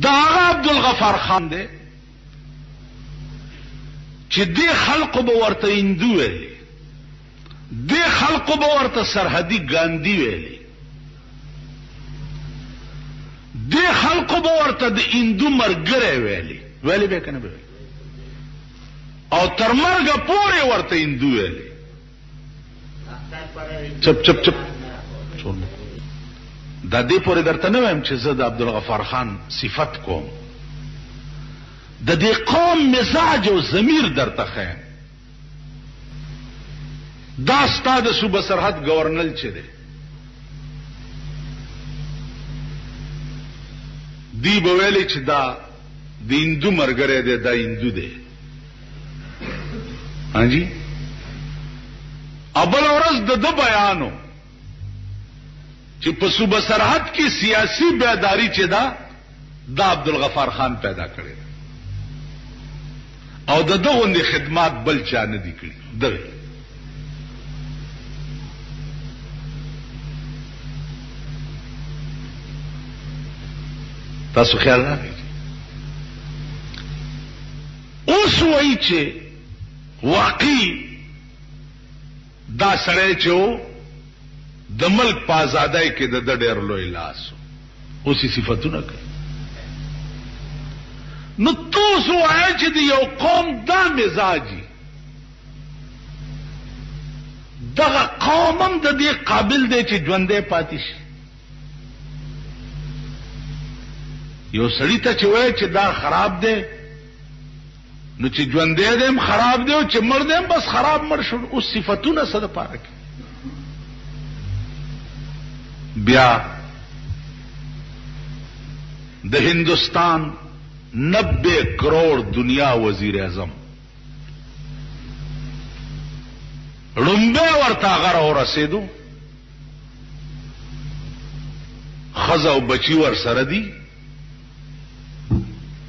دا عبدالغفار خان دی چې دې خلقو به ورته هندو ویلي، دې خلقو به ورته سرحدي ګاندي ویلي، دې خلقو به ورته د هندو مرګره ویلي، ویلي به کنه به، او تر مرګه پورې ورته هندو ویلي. چپ چپ چپ دا دې پورې درته نه وایم چې زه د عبدالغفار خان صفت کوم، د دې قوم مزاج او ضمیر درته خیم. دا ستا د صوبه سرحد گورنل چې دی، دی به ویلی چې دا د هندو مرګری دی، دا هندو دی. جی ابل ورځ د ده بیانو چې په صوبه سرحد کې سیاسي بیداری چې دا عبدالغفار خان پیدا کړی او د ده غوندې خدمات بل چا نه دي کړي. دغه تاسو خیال راغی. اوس وایي چې واقعي دا سړی چې و د ملک په آزادۍ کې د ده ډېر لوی لاس و، اوس یې صفتونه کوي. نو تاسو وایئ چې د یو قوم دا مزاجي، دغه قوم هم د دې قابل دی چې ژوندی پاتې شي. یو سړي ته چې وایي چې دا خراب دی، نو چې ژوندی دی هم خراب دی او چې مړ دی هم بس خراب مړ شو. اوس صفتونه څه دپاره کوي؟ بیا د هندوستان 90 کروڑ دنیا وزیر اعظم ړومبی ورته هغه راورسېدو، ښځه او بچي ورسره دي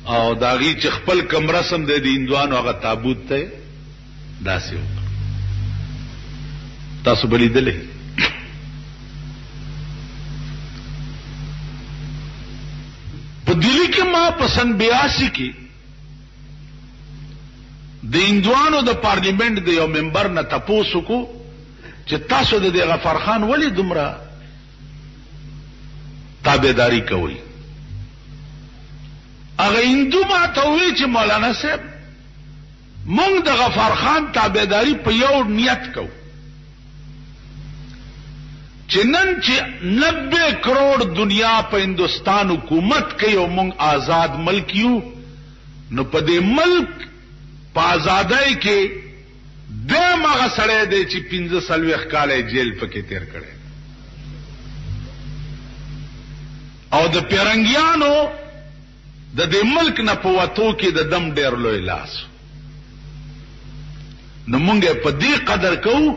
او د هغې چې خپل کم رسم دی د هندوانو هغه تابوت ته داسې وکړه. تاسو به لیدلی په دلی کې ما په سن 82 کې د هندوانو د پارلیمنت د یو ممبر نه تپوس وکړو چې تاسو د دې غفار خان ولې دومره تابعداري کوئ؟ هغه هندو ما ته وویل چې مولانا صاحب موږ د غفار خان تابعداري په یو نیت کوو چې نن چې 90 کروڑ دنیا په هندوستان حکومت کوي او موږ آزاد ملک یو، نو په دې ملک په آزادۍ کې دیم هغه سړی دی چې 45 کاله جیل پکې تیر کړی او د پیرنګیانو د دې ملک نه په وتو کې د دم ډېر لوی لاس. نو مونږ په دې قدر کوو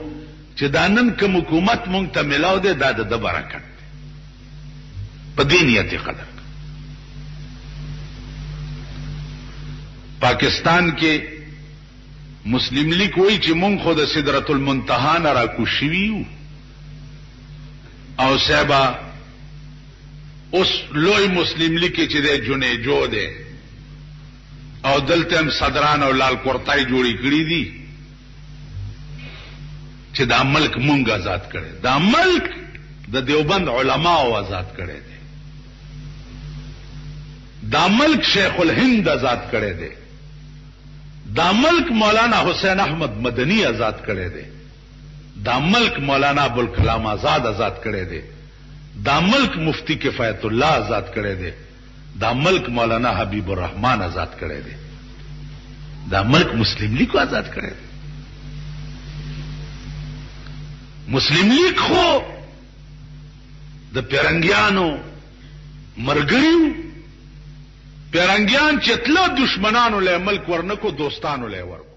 چې دا نن کوم حکومت مونږ ته ملاو دی دا د برکت دی، په دې نیت قدر. پاکستان کې مسلم لیگ وایي چې مونږ خو د سدرۃ المنتهی نه راکوز شوي یو او صاحبه اوس لوی مسلم لیگ کې چې دی جنیجو دی او دلته هم صدران او لال کورتای جوړی کړی دي چې دا ملک مونږ آزاد کړی، دا ملک د دیوبند علماو آزاد کړی دی، دا ملک شیخ الهند آزاد کړی دی، دا ملک مولانا حسین احمد مدنی آزاد کړی دی، دا ملک مولانا ابوالکلام آزاد آزاد کړی دی، دا ملک مفتی کفایت الله آزاد کړی دی، دا ملک مولانا حبیب الرحمان آزاد کړی دی، دا ملک مسلم لیگ آزاد کړی دی. مسلم لیگ خو د پیرنګیانو مرګریو، پیرنګیان چې تله دشمنانو له ملک ورنکو دوستانو له ورکو.